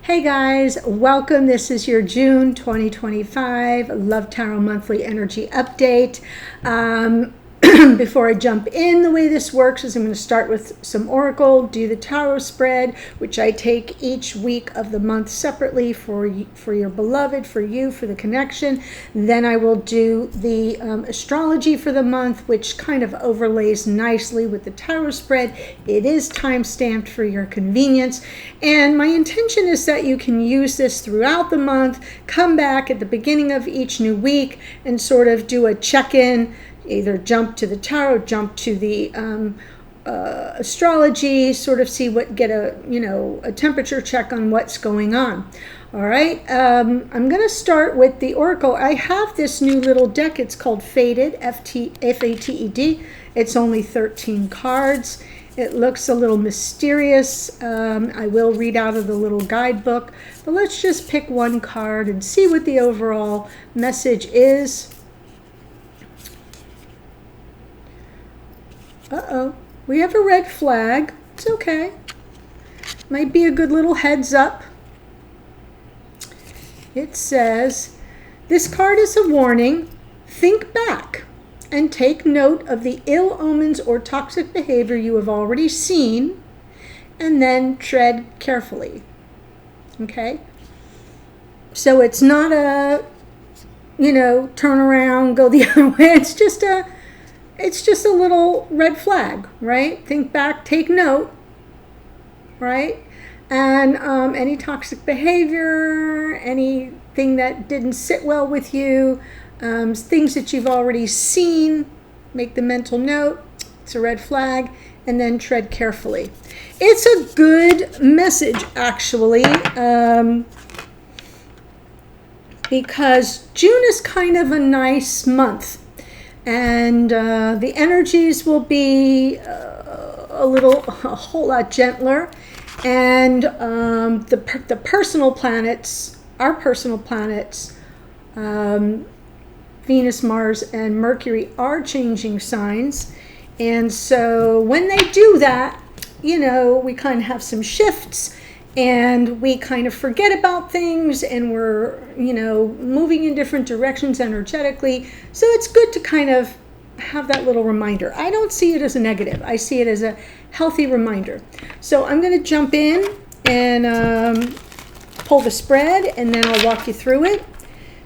Hey guys, welcome. This is your June 2025 Love Tarot Monthly Energy Update. Before I jump in, the way this works is I'm going to start with some oracle, do the tarot spread, which I take each week of the month separately for your beloved, for you, for the connection. Then I will do the astrology for the month, which kind of overlays nicely with the tarot spread. It is time stamped for your convenience. And my intention is that you can use this throughout the month, come back at the beginning of each new week and sort of do a check-in. Either jump to the tarot, jump to the astrology, sort of see get a temperature check on what's going on. All right, I'm going to start with the oracle. I have this new little deck. It's called Fated, F-A-T-E-D. It's only 13 cards. It looks a little mysterious. I will read out of the little guidebook, but let's just pick one card and see what the overall message is. Uh-oh, we have a red flag. It's okay. Might be a good little heads up. It says, this card is a warning. Think back and take note of the ill omens or toxic behavior you have already seen, and then tread carefully. Okay? So it's not a, turn around, go the other way. It's just a little red flag, right? Think back, take note, right? And any toxic behavior, anything that didn't sit well with you, things that you've already seen, make the mental note. It's a red flag, and then tread carefully. It's a good message, actually, because June is kind of a nice month. And the energies will be a whole lot gentler. And the personal planets, our personal planets, Venus, Mars, and Mercury are changing signs. And so when they do that, we kind of have some shifts. And we kind of forget about things, and we're, moving in different directions energetically. So it's good to kind of have that little reminder. I don't see it as a negative. I see it as a healthy reminder. So I'm going to jump in and pull the spread, and then I'll walk you through it.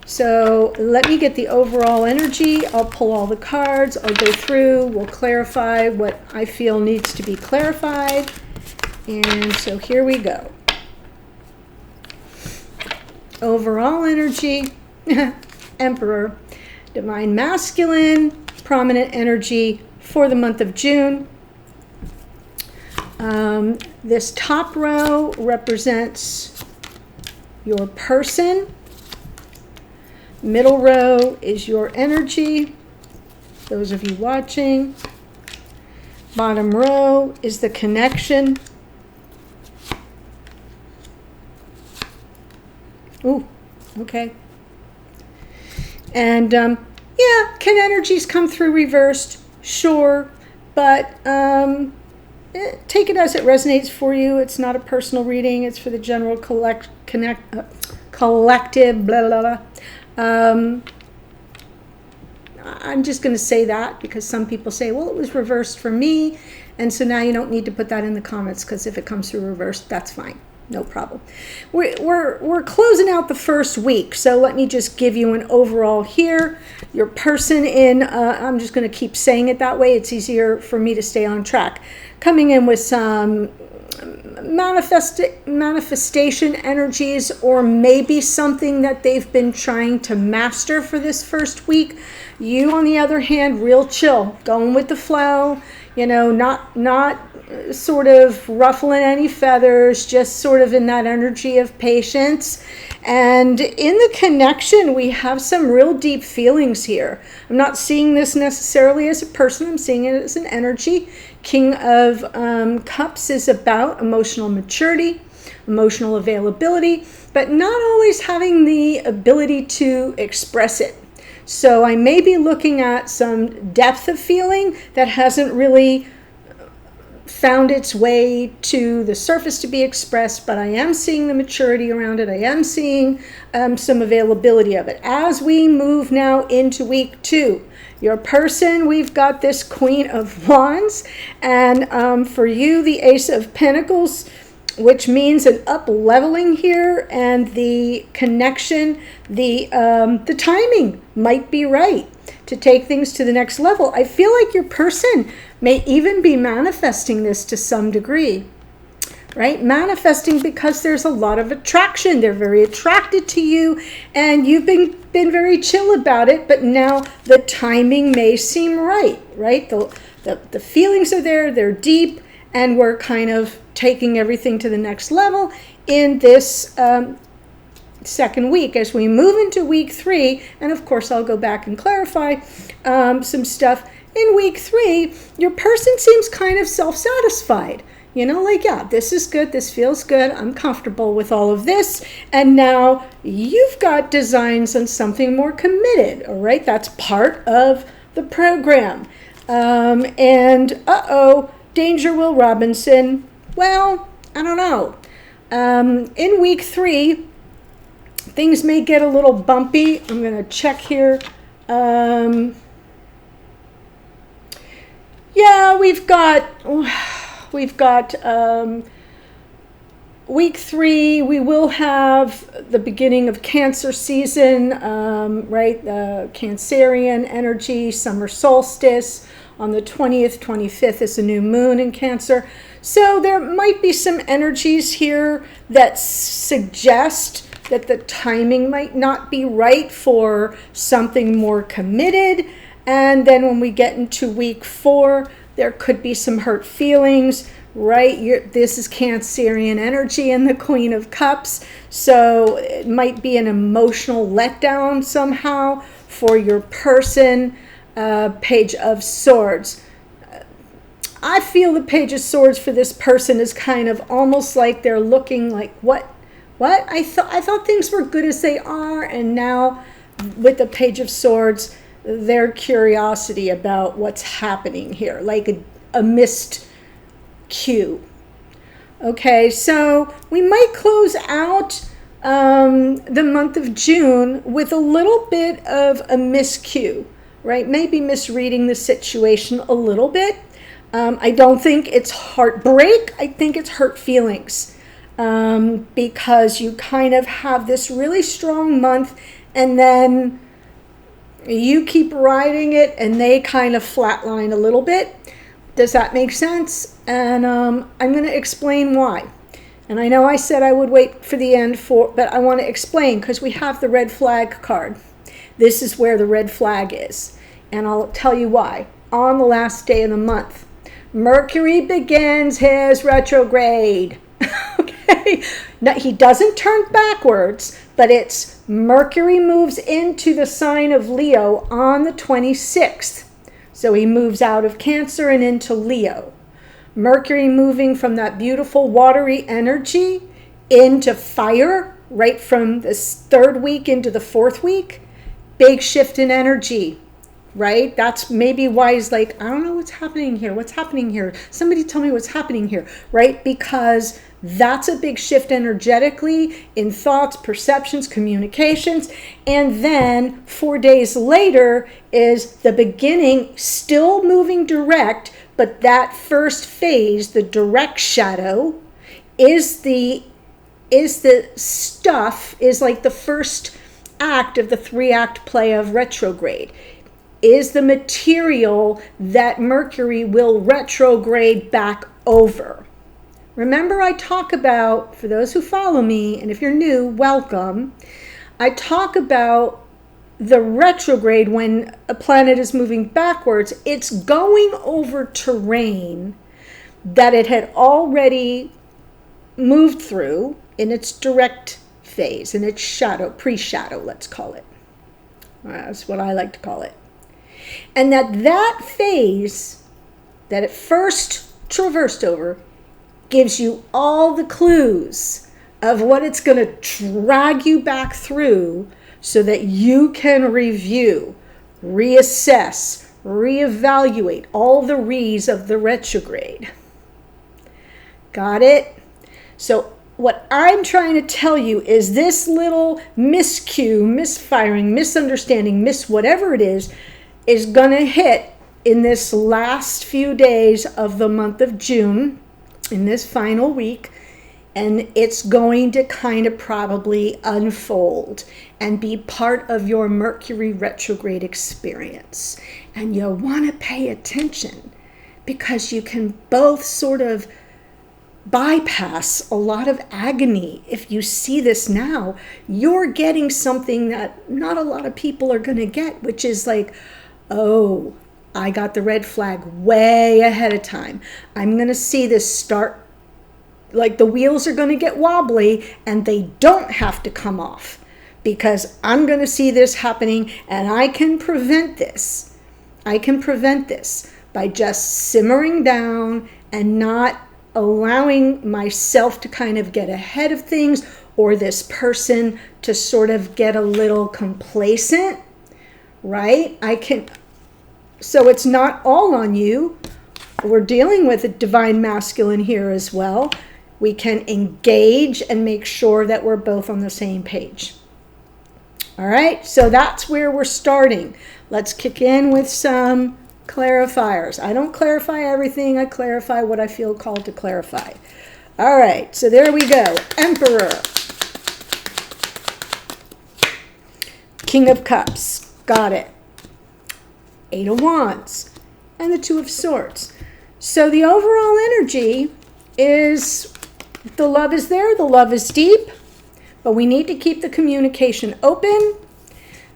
So let me get the overall energy. I'll pull all the cards. I'll go through. We'll clarify what I feel needs to be clarified. And so here we go. Overall energy, Emperor, Divine Masculine, prominent energy for the month of June. This top row represents your person. Middle row is your energy, those of you watching. Bottom row is the connection. Ooh, okay. And can energies come through reversed? Sure, but take it as it resonates for you. It's not a personal reading. It's for the general collective, blah, blah, blah. I'm just going to say that because some people say, well, it was reversed for me. And so now you don't need to put that in the comments, because if it comes through reversed, that's fine. No problem. We're closing out the first week, so let me just give you an overall here. Your person in, I'm just going to keep saying it that way. It's easier for me to stay on track. Coming in with some manifestation energies, or maybe something that they've been trying to master for this first week. You, on the other hand, real chill, going with the flow, not sort of ruffling any feathers, just sort of in that energy of patience. And in the connection, we have some real deep feelings here. I'm not seeing this necessarily as a person. I'm seeing it as an energy. King of Cups is about emotional maturity, emotional availability, but not always having the ability to express it. So I may be looking at some depth of feeling that hasn't really found its way to the surface to be expressed, but I am seeing the maturity around it. I am seeing some availability of it. As we move now into week 2, your person, we've got this Queen of Wands, and for you, the Ace of Pentacles, which means an up-leveling here, and the connection, the timing might be right to take things to the next level. I feel like your person may even be manifesting this to some degree, right? Manifesting because there's a lot of attraction. They're very attracted to you, and you've been very chill about it, but now the timing may seem right? The feelings are there, they're deep, and we're kind of taking everything to the next level in this second week. As we move into week 3, and of course I'll go back and clarify some stuff. In week 3, your person seems kind of self-satisfied. Like, yeah, this is good, this feels good, I'm comfortable with all of this, and now you've got designs on something more committed, all right? That's part of the program. Danger, Will Robinson. Well, I don't know. In week 3, things may get a little bumpy. I'm going to check here. We've got week 3. We will have the beginning of Cancer season, right? The Cancerian energy, summer solstice. On the 20th, 25th is a new moon in Cancer. So there might be some energies here that suggest that the timing might not be right for something more committed. And then when we get into week 4, there could be some hurt feelings, right? This is Cancerian energy and the Queen of Cups. So it might be an emotional letdown somehow for your person. Page of Swords. I feel the Page of Swords for this person is kind of almost like they're looking like, what? I thought things were good as they are, and now with the Page of Swords, their curiosity about what's happening here, like a missed cue. Okay, so we might close out the month of June with a little bit of a miscue. Right? Maybe misreading the situation a little bit. I don't think it's heartbreak. I think it's hurt feelings, because you kind of have this really strong month, and then you keep riding it, and they kind of flatline a little bit. Does that make sense? And I'm going to explain why. And I know I said I would wait for the end but I want to explain, because we have the red flag card. This is where the red flag is, and I'll tell you why. On the last day of the month, Mercury begins his retrograde. Okay, now he doesn't turn backwards, but it's Mercury moves into the sign of Leo on the 26th. So he moves out of Cancer and into Leo. Mercury moving from that beautiful watery energy into fire, right from this 3rd week into the 4th week. Big shift in energy, right? That's maybe why he's like, I don't know what's happening here. What's happening here? Somebody tell me what's happening here, right? Because that's a big shift energetically in thoughts, perceptions, communications. And then 4 days later is the beginning, still moving direct, but that first phase, the direct shadow, is like the first act of the 3-act play of retrograde, is the material that Mercury will retrograde back over. Remember, I talk about, for those who follow me, and if you're new, welcome, I talk about the retrograde when a planet is moving backwards. It's going over terrain that it had already moved through in its direct phase, in its shadow, pre-shadow, let's call it. That's what I like to call it. And that phase that it first traversed over gives you all the clues of what it's going to drag you back through so that you can review, reassess, reevaluate all the re's of the retrograde. Got it? So what I'm trying to tell you is this little miscue, misfiring, misunderstanding, whatever it is going to hit in this last few days of the month of June, in this final week, and it's going to kind of probably unfold and be part of your Mercury retrograde experience. And you'll want to pay attention because you can both sort of bypass a lot of agony. If you see this now, you're getting something that not a lot of people are going to get, which is like, oh, I got the red flag way ahead of time. I'm going to see this start, like the wheels are going to get wobbly and they don't have to come off because I'm going to see this happening, and I can prevent this. I can prevent this by just simmering down and not allowing myself to kind of get ahead of things, or this person to sort of get a little complacent, right? So it's not all on you. We're dealing with a divine masculine here as well. We can engage and make sure that we're both on the same page. All right, so that's where we're starting. Let's kick in with some clarifiers. I don't clarify everything. I clarify what I feel called to clarify. All right, so there we go. Emperor. King of Cups. Got it. Eight of Wands. And the Two of Swords. So the overall energy is the love is there. The love is deep. But we need to keep the communication open,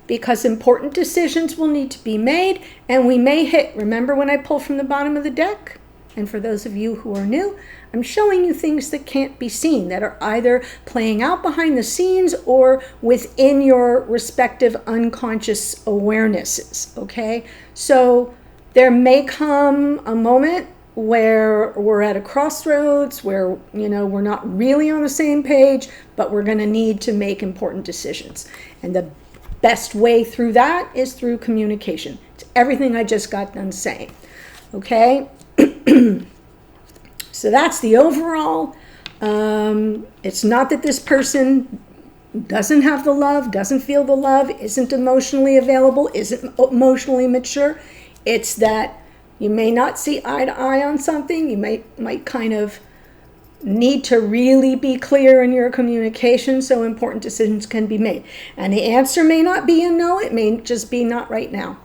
because important decisions will need to be made, and we may hit, remember when I pull from the bottom of the deck? And for those of you who are new, I'm showing you things that can't be seen, that are either playing out behind the scenes or within your respective unconscious awarenesses, okay? So there may come a moment where we're at a crossroads, where, we're not really on the same page, but we're going to need to make important decisions. And the best way through that is through communication. It's everything I just got done saying. Okay? So that's the overall. It's not that this person doesn't have the love, doesn't feel the love, isn't emotionally available, isn't emotionally mature. It's that you may not see eye to eye on something. You might kind of need to really be clear in your communication so important decisions can be made. And the answer may not be a no. It may just be not right now.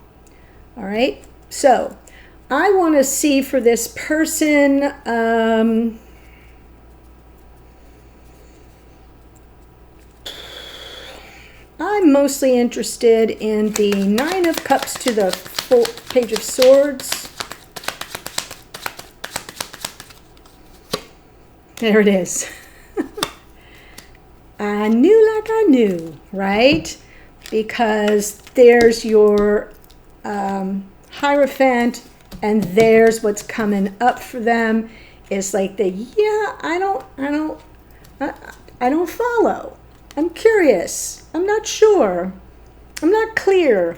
All right? So I want to see for this person, I'm mostly interested in the Nine of Cups to the full Page of Swords. There it is. I knew like I knew, right? Because there's your Hierophant, and there's what's coming up for them. It's like I don't follow. I'm curious. I'm not sure. I'm not clear.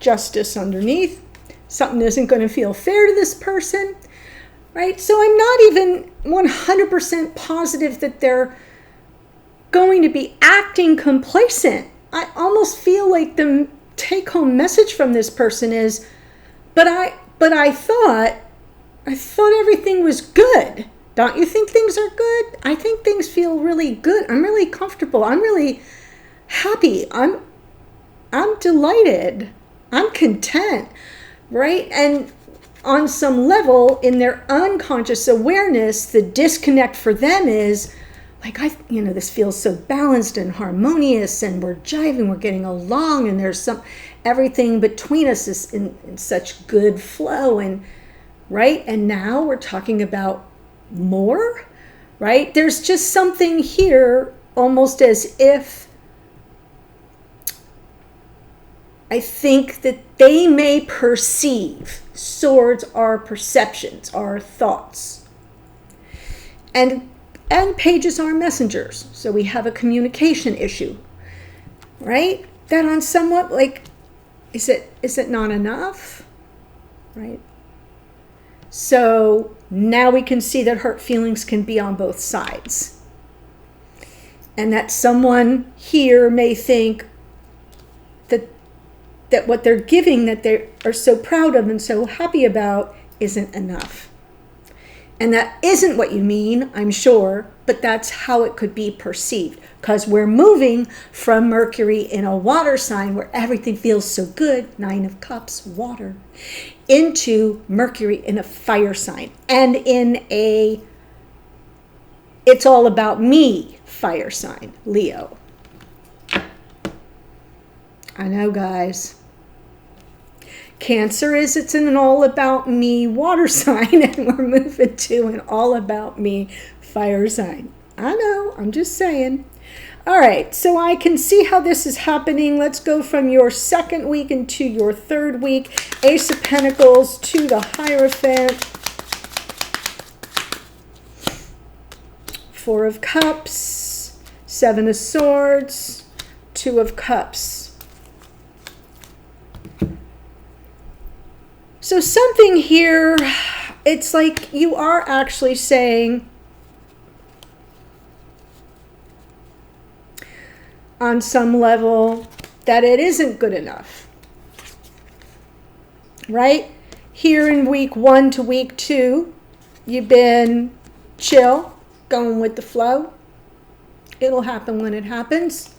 Justice underneath. Something isn't going to feel fair to this person. Right? So I'm not even 100% positive that they're going to be acting complacent. I almost feel like the take-home message from this person is, but I thought everything was good. Don't you think things are good? I think things feel really good. I'm really comfortable. I'm really happy. I'm delighted. I'm content. Right? And on some level, in their unconscious awareness, the disconnect for them is like, this feels so balanced and harmonious, and we're jiving, we're getting along, and there's everything between us is in such good flow, and right? And now we're talking about more, right? There's just something here, almost as if I think that they may perceive. Swords are perceptions, are thoughts. And pages are messengers. So we have a communication issue, right? That on somewhat like, is it not enough? Right? So now we can see that hurt feelings can be on both sides. And that someone here may think that what they're giving, that they are so proud of and so happy about, isn't enough. And that isn't what you mean, I'm sure, but that's how it could be perceived. Because we're moving from Mercury in a water sign where everything feels so good, 9 of Cups, water, into Mercury in a fire sign and in a it's all about me fire sign, Leo. I know, guys. Cancer is it's an all about me water sign, and we're moving to an all about me fire sign. I know, I'm just saying. All right, so I can see how this is happening. Let's go from your second week into your third week. Ace of Pentacles to the Hierophant. 4 of Cups, 7 of Swords, 2 of Cups. So something here, it's like you are actually saying, on some level, that it isn't good enough. Right? Here in week 1 to week 2, you've been chill, going with the flow. It'll happen when it happens.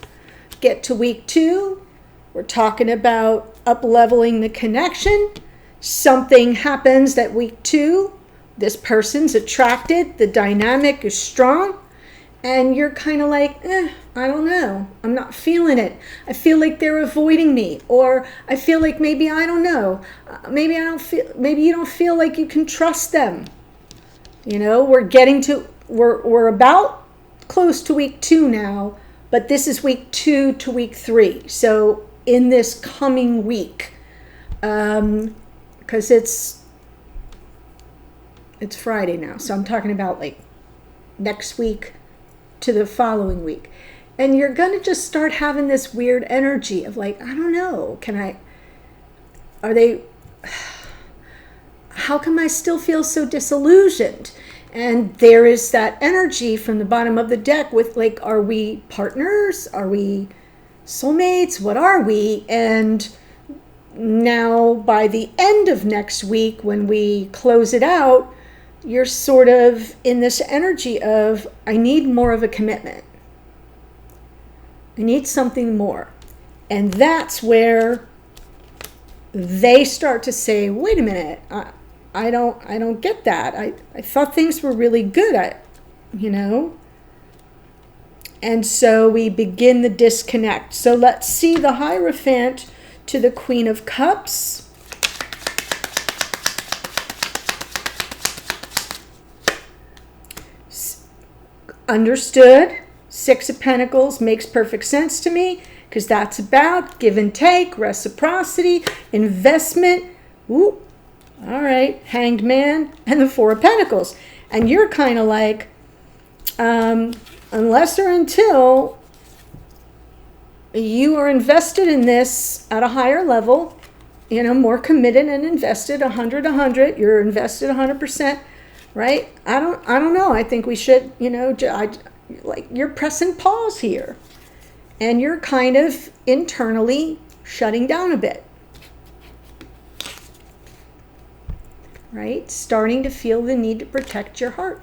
Get to week 2, we're talking about up-leveling the connection. Something happens that week 2, this person's attracted, the dynamic is strong, and you're kind of like, I don't know, I'm not feeling it. I feel like they're avoiding me, or I feel like maybe I don't know, maybe you don't feel like you can trust them. You know, we're about close to week 2 now, but this is week 2 to week 3. So in this coming week, because it's Friday now, so I'm talking about like next week to the following week. And you're going to just start having this weird energy of like, I don't know, how come I still feel so disillusioned? And there is that energy from the bottom of the deck with like, are we partners? Are we soulmates? What are we? And now by the end of next week, when we close it out, you're sort of in this energy of, I need more of a commitment. I need something more. And that's where they start to say, wait a minute, I don't get that. I thought things were really good, And so we begin the disconnect. So let's see the Hierophant to the Queen of Cups. Understood. 6 of Pentacles makes perfect sense to me, because that's about give and take, reciprocity, investment. Ooh, all right, Hanged Man, and the 4 of Pentacles. And you're kind of like, unless or until you are invested in this at a higher level, more committed and invested, 100, you're invested 100%, right? I don't know. I think we should, you're pressing pause here, and you're kind of internally shutting down a bit, right? Starting to feel the need to protect your heart.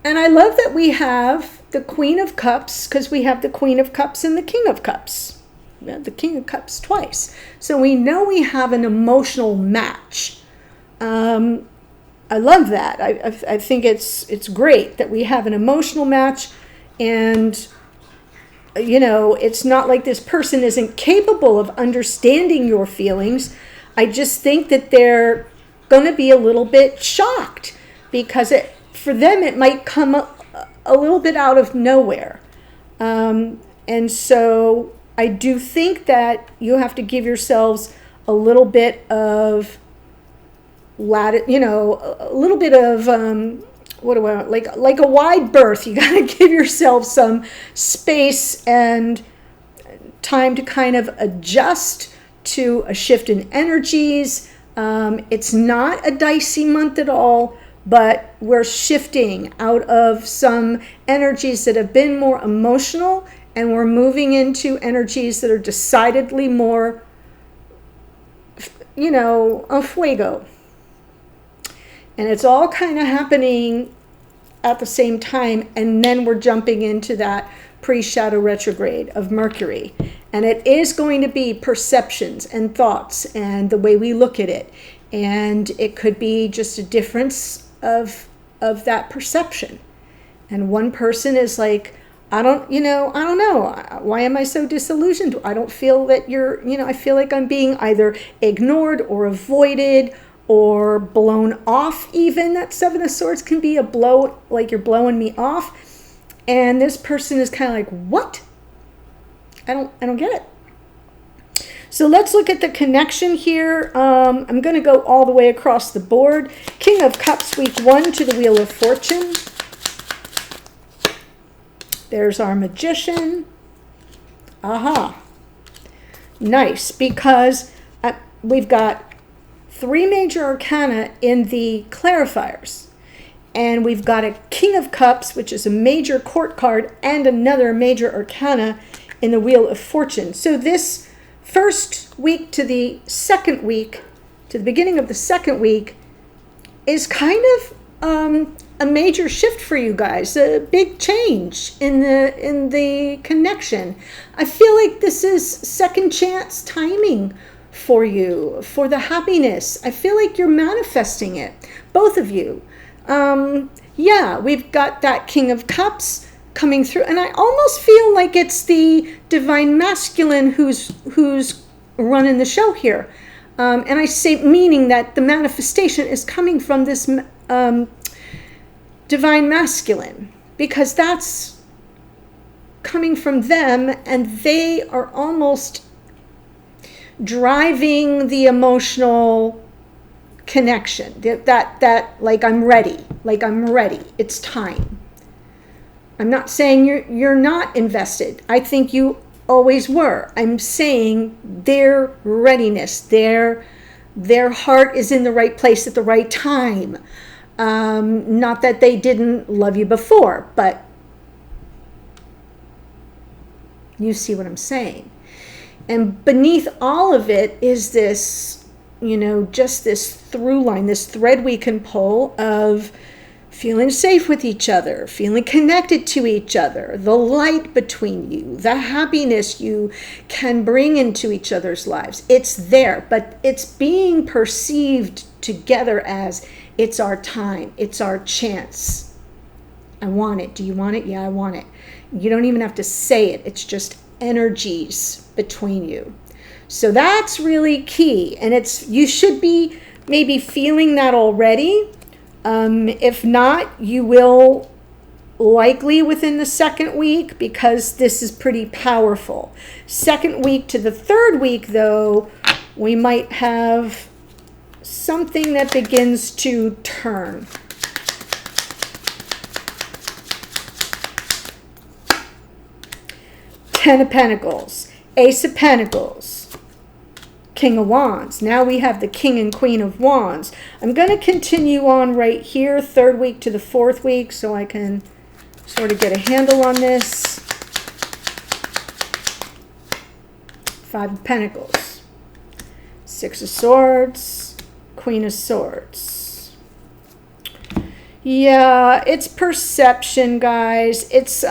And I love that we have the Queen of Cups, because we have the Queen of Cups and the King of Cups. We have the King of Cups twice. So we know we have an emotional match. I love that. I think it's great that we have an emotional match, and it's not like this person isn't capable of understanding your feelings. I just think that they're going to be a little bit shocked, because for them it might come a little bit out of nowhere. And so I do think that you have to give yourselves a little bit of a little bit of like a wide berth. You got to give yourself some space and time to kind of adjust to a shift in energies, It's not a dicey month at all, but we're shifting out of some energies that have been more emotional, and we're moving into energies that are decidedly more, a fuego. And it's all kind of happening at the same time, and then we're jumping into that pre-shadow retrograde of Mercury. And it is going to be perceptions and thoughts and the way we look at it. And it could be just a difference of that perception. And one person is like, I don't know. Why am I so disillusioned? I don't feel that I feel like I'm being either ignored or avoided or blown off even. That Seven of Swords can be a blow, like you're blowing me off. And this person is kind of like, what? I don't get it. So let's look at the connection here. I'm going to go all the way across the board. King of Cups, week 1 to the Wheel of Fortune. There's our Magician. Aha. Nice, because we've got 3 major arcana in the clarifiers. And we've got a King of Cups, which is a major court card, and another major arcana in the Wheel of Fortune. So this first week to the second week, to the beginning of the second week, is kind of a major shift for you guys, a big change in the connection. I feel like this is second chance timing for you, for the happiness. I feel like you're manifesting it, both of you. We've got that King of Cups coming through, and I almost feel like it's the divine masculine who's running the show here. And I say meaning that the manifestation is coming from this divine masculine, because that's coming from them, and they are almost driving the emotional connection, that like I'm ready, it's time. I'm not saying you're not invested. I think you always were. I'm saying their readiness, their heart is in the right place at the right time. Not that they didn't love you before, but you see what I'm saying. And beneath all of it is this, just this through line, this thread we can pull of feeling safe with each other, feeling connected to each other, the light between you, the happiness you can bring into each other's lives. It's there, but it's being perceived together as it's our time, it's our chance. I want it. Do you want it? Yeah, I want it. You don't even have to say it. It's just energies between you. So that's really key. And you should be maybe feeling that already. If not, you will likely within the second week, because this is pretty powerful. Second week to the third week, though, we might have something that begins to turn. Ten of Pentacles, Ace of Pentacles, King of Wands. Now we have the King and Queen of Wands. I'm going to continue on right here, third week to the fourth week, so I can sort of get a handle on this. Five of Pentacles, Six of Swords, Queen of Swords. Yeah, it's perception, guys. It's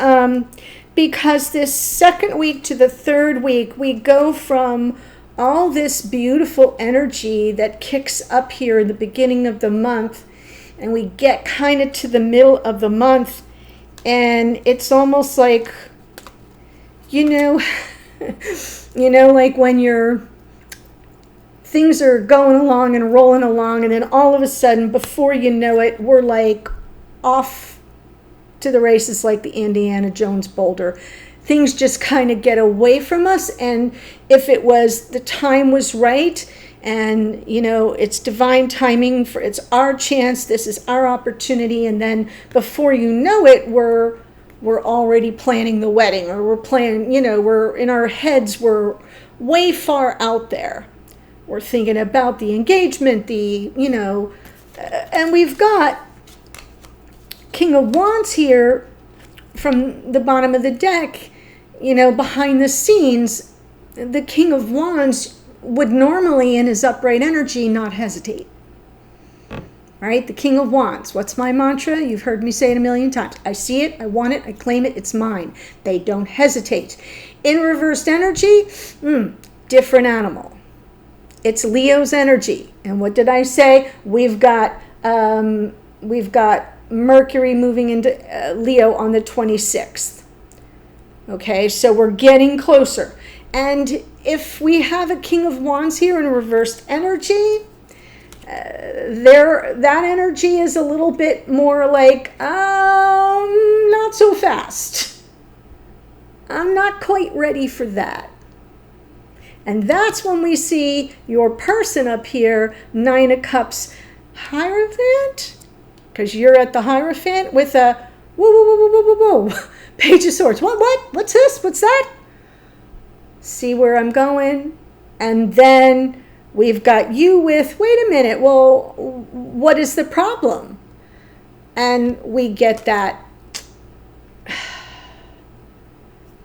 because this second week to the third week, we go from all this beautiful energy that kicks up here in the beginning of the month, and we get kind of to the middle of the month, and it's almost like, like when things are going along and rolling along, and then all of a sudden, before you know it, we're like off to the races like the Indiana Jones boulder. Things just kind of get away from us, and if the time was right, and it's divine timing, it's our chance, this is our opportunity, and then before you know it, we're already planning the wedding, or we're planning, we're in our heads, we're way far out there. We're thinking about the engagement, and we've got King of Wands here from the bottom of the deck, behind the scenes. The King of Wands would normally, in his upright energy, not hesitate. All right, the King of Wands. What's my mantra? You've heard me say it a million times. I see it, I want it, I claim it, it's mine. They don't hesitate. In reversed energy, different animal. It's Leo's energy. And what did I say? We've got Mercury moving into Leo on the 26th. Okay, so we're getting closer. And if we have a King of Wands here in reversed energy, that energy is a little bit more like, not so fast. I'm not quite ready for that. And that's when we see your person up here, Nine of Cups, Hierophant, because you're at the Hierophant with a whoa, Page of Swords. What? What's this? What's that? See where I'm going? And then we've got you with, wait a minute, well, what is the problem? And we get that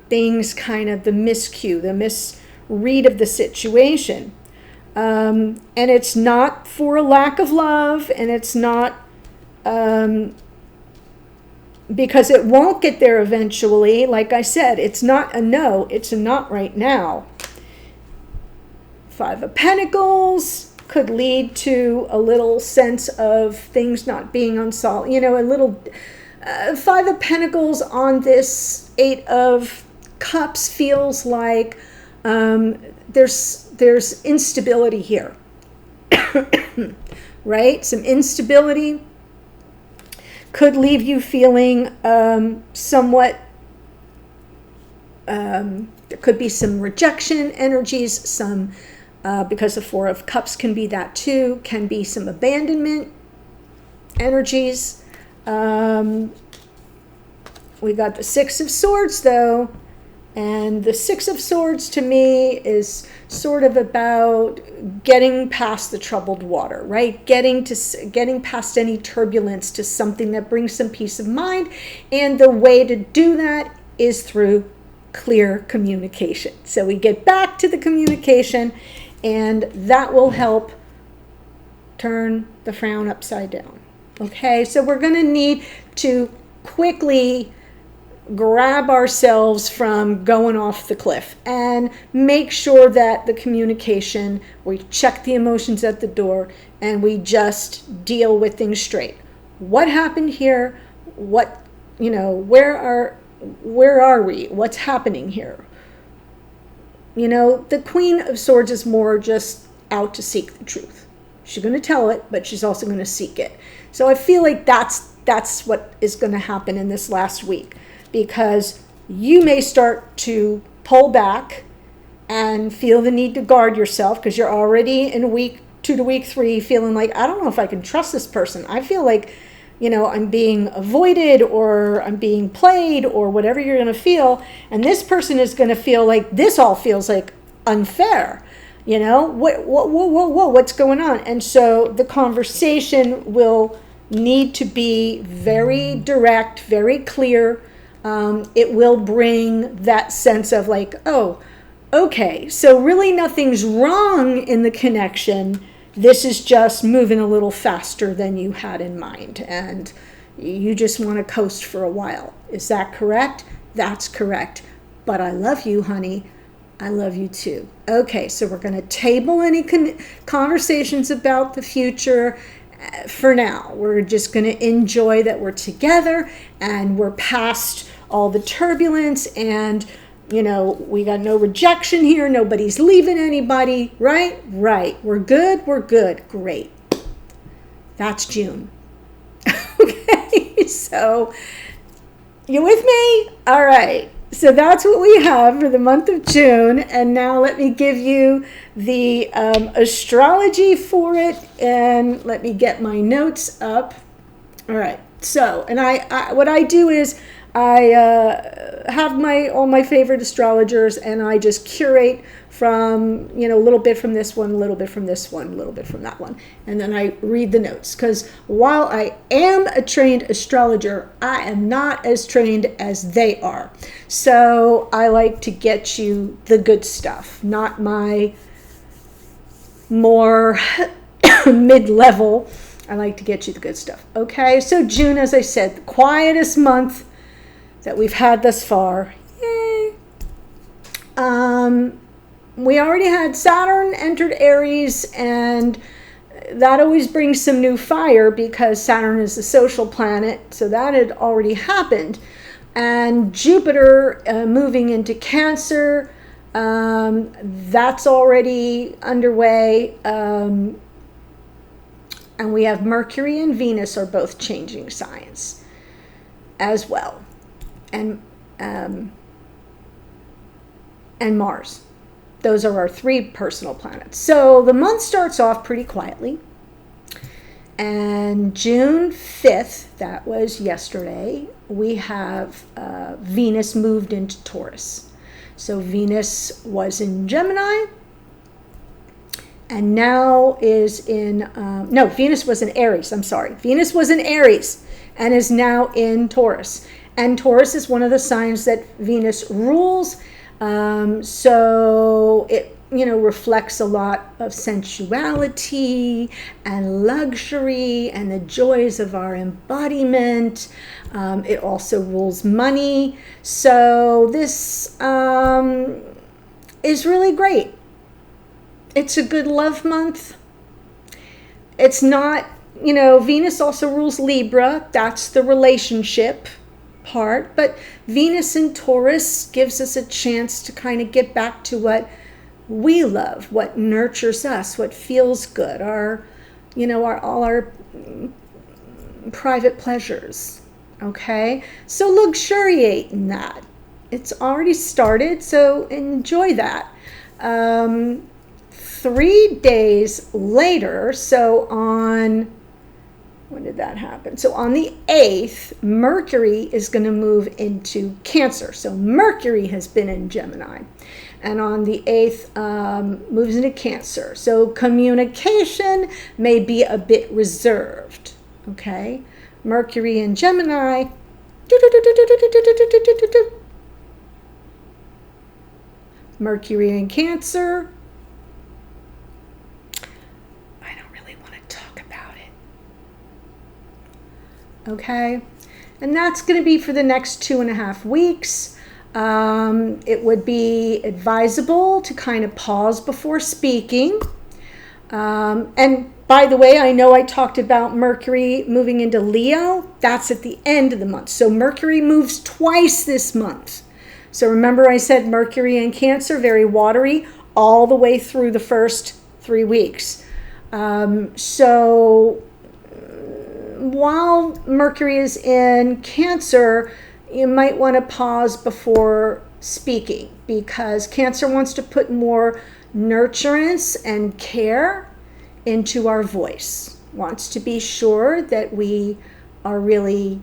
things kind of the miscue, the misread of the situation. And it's not for a lack of love, and it's not because it won't get there eventually. Like I said, it's not a no, it's a not right now. Five of Pentacles could lead to a little sense of things not being unsolved. A little Five of Pentacles on this Eight of Cups feels like there's instability here, right? Some instability could leave you feeling somewhat. There could be some rejection energies, some. Because the Four of Cups can be that too, can be some abandonment energies. We got the Six of Swords though, and the Six of Swords to me is sort of about getting past the troubled water, right? Getting past any turbulence to something that brings some peace of mind, and the way to do that is through clear communication. So we get back to the communication, and that will help turn the frown upside down. Okay, so we're going to need to quickly grab ourselves from going off the cliff and make sure that the communication, we check the emotions at the door, and we just deal with things straight. What happened here? Where are we? What's happening here? The Queen of Swords is more just out to seek the truth. She's going to tell it, but she's also going to seek it. So I feel like that's what is going to happen in this last week, because you may start to pull back and feel the need to guard yourself because you're already in week 2 to week 3 feeling like, I don't know if I can trust this person. I feel like, I'm being avoided, or I'm being played, or whatever you're going to feel. And this person is going to feel like this all feels like unfair. What's going on? And so the conversation will need to be very direct, very clear. It will bring that sense of like, oh, okay, so really nothing's wrong in the connection. This is just moving a little faster than you had in mind, and you just want to coast for a while. Is that correct? That's correct. But I love you, honey. I love you too. Okay, so we're going to table any conversations about the future for now. We're just going to enjoy that we're together and we're past all the turbulence, and we got no rejection here. Nobody's leaving anybody, right? Right. We're good. Great. That's June. Okay. So you with me? All right. So that's what we have for the month of June. And now let me give you the astrology for it. And let me get my notes up. All right. So, and I what I do is I have all my favorite astrologers, and I just curate from, a little bit from this one, a little bit from this one, a little bit from that one. And then I read the notes, because while I am a trained astrologer, I am not as trained as they are. So I like to get you the good stuff, not my more mid-level. I like to get you the good stuff. Okay, so June, as I said, the quietest month that we've had thus far. Yay. We already had Saturn entered Aries, and that always brings some new fire because Saturn is a social planet, so that had already happened. And Jupiter moving into Cancer, that's already underway. And we have Mercury and Venus are both changing signs as well. And Mars. Those are our 3 personal planets. So the month starts off pretty quietly. And June 5th, that was yesterday, we have Venus moved into Taurus. So Venus was in Gemini, and now is in, Venus was in Aries, I'm sorry. Venus was in Aries and is now in Taurus. And Taurus is one of the signs that Venus rules. So it, reflects a lot of sensuality and luxury and the joys of our embodiment. It also rules money. So this is really great. It's a good love month. It's not, Venus also rules Libra. That's the relationship part. But Venus in Taurus gives us a chance to kind of get back to what we love, what nurtures us, what feels good, all our private pleasures. Okay, so luxuriate in that. It's already started, so enjoy that. 3 days later, so on, when did that happen? So on the 8th, Mercury is going to move into Cancer. So Mercury has been in Gemini. And on the 8th, moves into Cancer. So communication may be a bit reserved. Okay? Mercury in Gemini. Mercury in Cancer. I don't really want to talk about it. Okay? And that's going to be for the next 2.5 weeks. It would be advisable to kind of pause before speaking. And by the way, I know I talked about Mercury moving into Leo. That's at the end of the month. So Mercury moves twice this month. So remember I said Mercury in Cancer, very watery, all the way through the first 3 weeks. So while Mercury is in Cancer, you might want to pause before speaking, because Cancer wants to put more nurturance and care into our voice, wants to be sure that we are really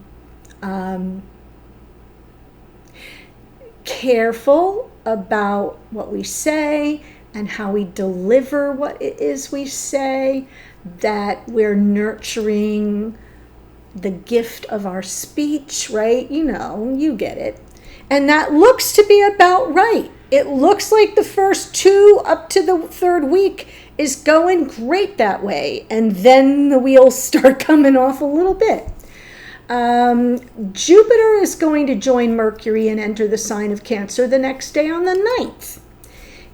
careful about what we say and how we deliver what it is we say, that we're nurturing the gift of our speech, right? You get it. And that looks to be about right. It looks like the first 2 up to the 3rd week is going great that way. And then the wheels start coming off a little bit. Jupiter is going to join Mercury and enter the sign of Cancer the next day on the 9th.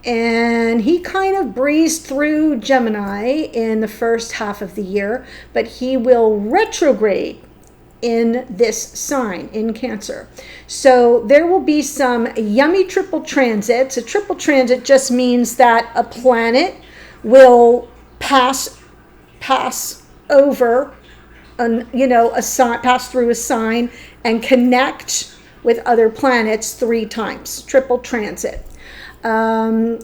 And he kind of breezed through Gemini in the first half of the year, but he will retrograde in this sign, in Cancer. So there will be some yummy triple transits. A triple transit just means that a planet will pass over, pass through a sign and connect with other planets 3 times. Triple transit. From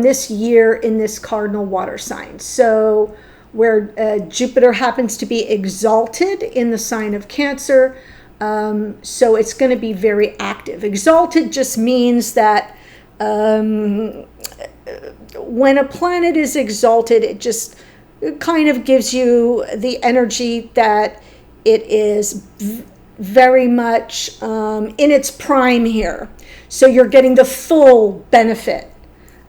this year in this cardinal water sign. So where Jupiter happens to be exalted in the sign of Cancer, So it's going to be very active. Exalted just means that when a planet is exalted, it kind of gives you the energy that it is very much in its prime here. So you're getting the full benefit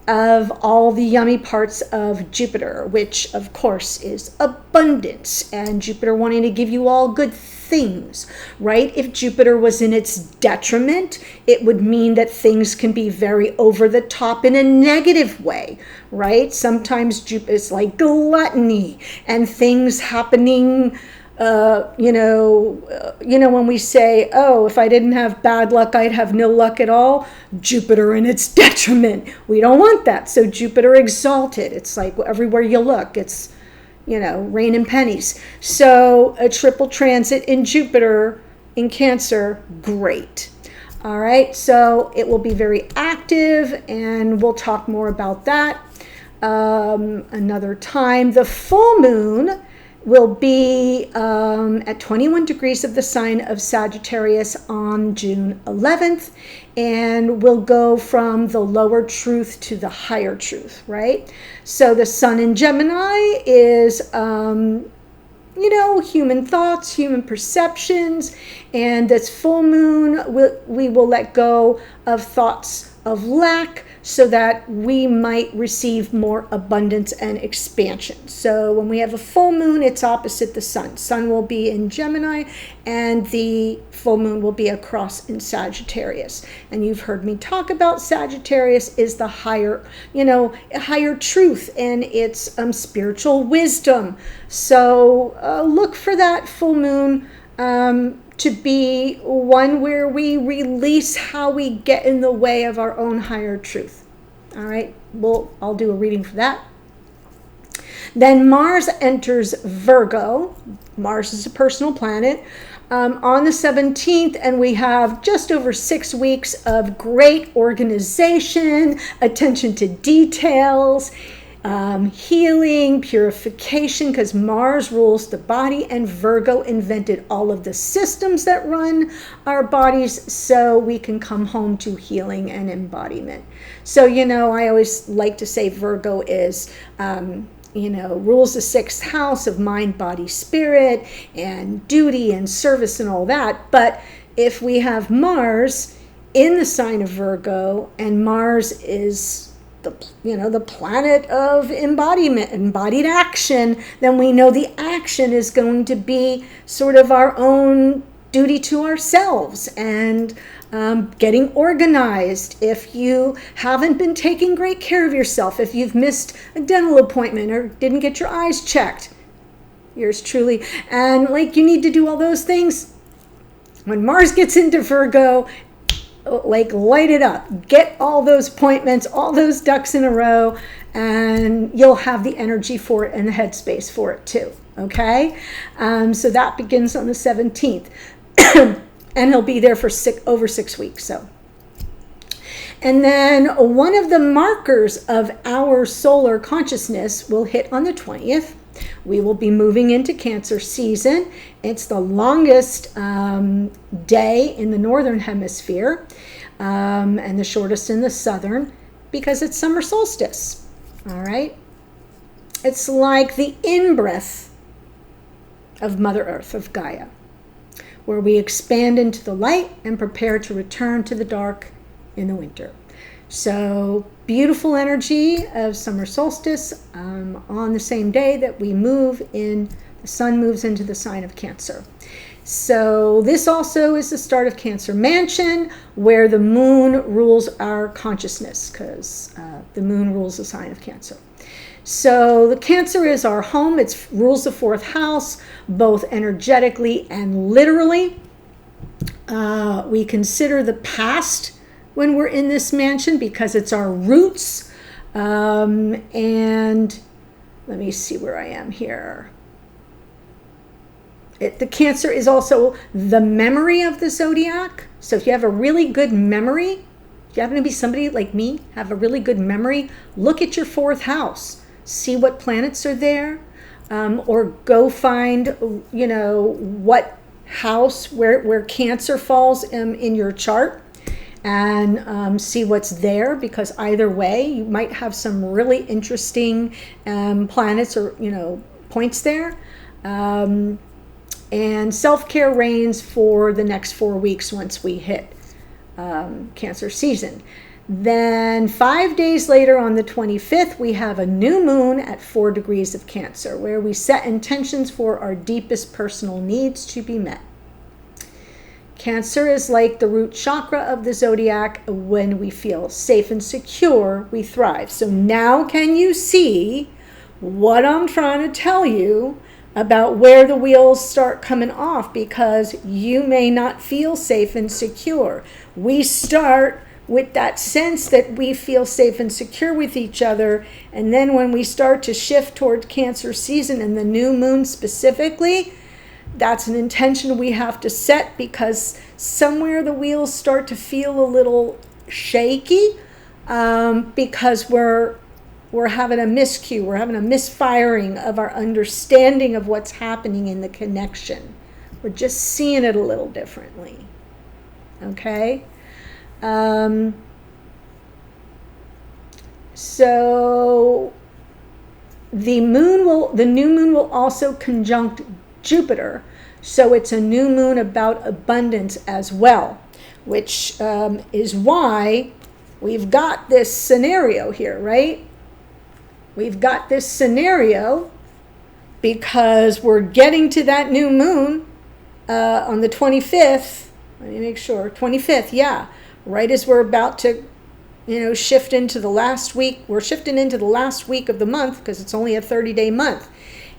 of all the yummy parts of Jupiter, which of course is abundance, and Jupiter wanting to give you all good things, right? If Jupiter was in its detriment, it would mean that things can be very over the top in a negative way, right? Sometimes Jupiter is like gluttony and things happening. When we say, oh, if I didn't have bad luck, I'd have no luck at all. Jupiter in its detriment. We don't want that. So Jupiter exalted. It's like everywhere you look, it's, rain and pennies. So a triple transit in Jupiter in Cancer, great. All right. So it will be very active, and we'll talk more about that another time. The full moon will be at 21 degrees of the sign of Sagittarius on June 11th, and will go from the lower truth to the higher truth, right? So the sun in Gemini is, human thoughts, human perceptions, and this full moon, we will let go of thoughts of lack, so that we might receive more abundance and expansion. So when we have a full moon, it's opposite the sun. Sun will be in Gemini, and the full moon will be across in Sagittarius. And you've heard me talk about Sagittarius is the higher truth, and it's spiritual wisdom. So look for that full moon to be one where we release how we get in the way of our own higher truth. All right, I'll do a reading for that. Then Mars enters Virgo. Mars is a personal planet on the 17th, and we have just over 6 weeks of great organization, attention to details, healing, purification, because Mars rules the body, and Virgo invented all of the systems that run our bodies, so we can come home to healing and embodiment. So, I always like to say Virgo is, rules the 6th house of mind, body, spirit, and duty and service and all that. But if we have Mars in the sign of Virgo, and Mars is the planet of embodiment, embodied action, then we know the action is going to be sort of our own duty to ourselves and getting organized. If you haven't been taking great care of yourself, if you've missed a dental appointment or didn't get your eyes checked, yours truly, and you need to do all those things, when Mars gets into Virgo, light it up, get all those appointments, all those ducks in a row, and you'll have the energy for it and the headspace for it too. Okay. So that begins on the 17th and he'll be there for over 6 weeks. And then one of the markers of our solar consciousness will hit on the 20th. We will be moving into Cancer season. It's the longest day in the northern hemisphere and the shortest in the southern, because it's summer solstice. All right. It's like the in-breath of Mother Earth, of Gaia, where we expand into the light and prepare to return to the dark in the winter. So beautiful energy of summer solstice on the same day that the sun moves into the sign of Cancer. So this also is the start of Cancer Mansion, where the moon rules our consciousness, because the moon rules the sign of Cancer. So the Cancer is our home. It rules the 4th house, both energetically and literally. We consider the past when we're in this mansion because it's our roots. And let me see where I am here. The Cancer is also the memory of the zodiac. So if you have a really good memory, if you happen to be somebody like me, have a really good memory, look at your 4th house. See what planets are there, or go find, what house where Cancer falls in your chart and see what's there, because either way you might have some really interesting planets or points there. And self-care reigns for the next 4 weeks once we hit Cancer season. Then 5 days later, on the 25th, we have a new moon at 4 degrees of Cancer, where we set intentions for our deepest personal needs to be met. Cancer is like the root chakra of the zodiac. When we feel safe and secure, we thrive. So now can you see what I'm trying to tell you about where the wheels start coming off? Because you may not feel safe and secure. We start with that sense that we feel safe and secure with each other. And then when we start to shift toward Cancer season and the new moon specifically, that's an intention we have to set, because somewhere the wheels start to feel a little shaky, because we're having a miscue, we're having a misfiring of our understanding of what's happening in the connection. We're just seeing it a little differently. Okay? So the new moon will also conjunct Jupiter. So it's a new moon about abundance as well, which is why we've got this scenario here, right? We've got this scenario because we're getting to that new moon on the 25th. Let me make sure. 25th, yeah. Right as we're about to, shift into the last week. We're shifting into the last week of the month because it's only a 30-day month.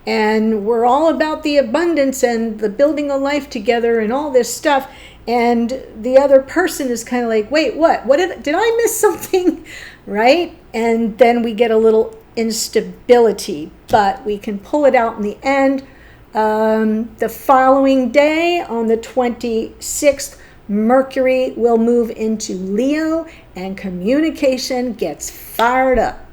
And we're all about the abundance and the building a life together and all this stuff. And the other person is kind of like, wait, what? Did I miss something? Right? And then we get a little instability, but we can pull it out in the end. The following day, on the 26th, Mercury will move into Leo and communication gets fired up.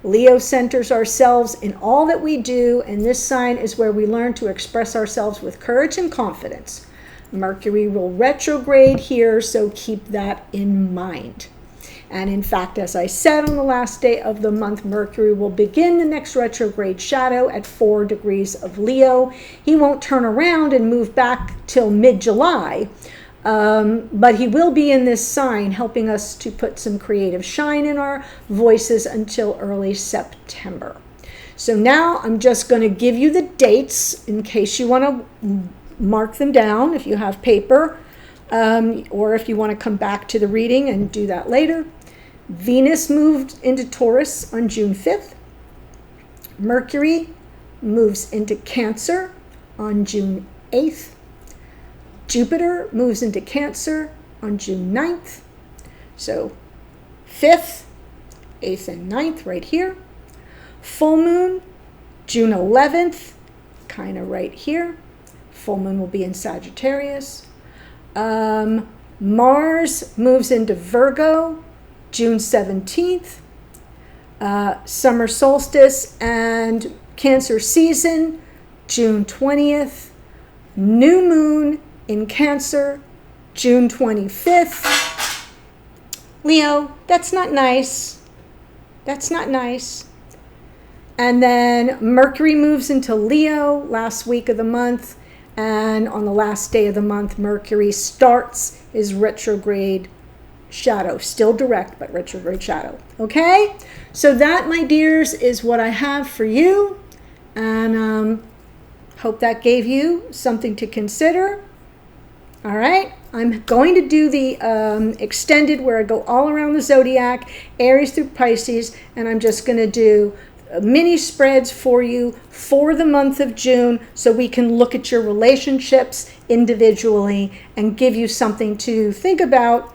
Leo centers ourselves in all that we do, and this sign is where we learn to express ourselves with courage and confidence. Mercury will retrograde here, so keep that in mind. And in fact, as I said, on the last day of the month, Mercury will begin the next retrograde shadow at 4 degrees of Leo. He won't turn around and move back till mid-July, but he will be in this sign, helping us to put some creative shine in our voices until early September. So now I'm just going to give you the dates in case you want to mark them down if you have paper, or if you want to come back to the reading and do that later. Venus moved into Taurus on June 5th. Mercury moves into Cancer on June 8th. Jupiter moves into Cancer on June 9th. So 5th, 8th, and 9th right here. Full moon, June 11th, kind of right here. Full moon will be in Sagittarius. Mars moves into Virgo June 17th. Summer solstice and Cancer season, June 20th. New moon in Cancer, June 25th. Leo, that's not nice. That's not nice. And then Mercury moves into Leo last week of the month. And on the last day of the month, Mercury starts his retrograde shadow. Still direct, but retrograde shadow. Okay? So that, my dears, is what I have for you. And hope that gave you something to consider. All right? I'm going to do the extended where I go all around the zodiac, Aries through Pisces, and I'm just going to do mini spreads for you for the month of June so we can look at your relationships individually and give you something to think about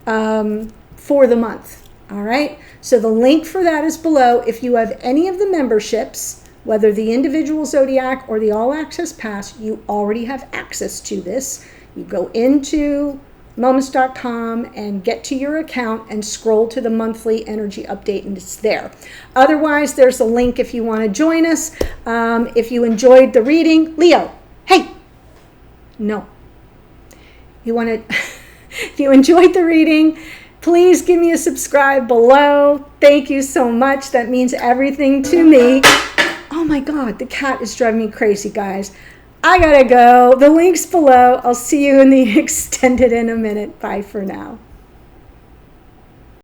for the month. All right, so the link for that is below. If you have any of the memberships, whether the individual zodiac or the all access pass, you already have access to this. You go into moments.com and get to your account and scroll to the monthly energy update, and it's there. Otherwise, there's a link if you want to join us. If you enjoyed the reading, Leo, hey, no, You want to, if you enjoyed the reading, please give me a subscribe below. Thank you so much. That means everything to me. Oh my God, the cat is driving me crazy, guys. I gotta go. The link's below. I'll see you in the extended in a minute. Bye for now.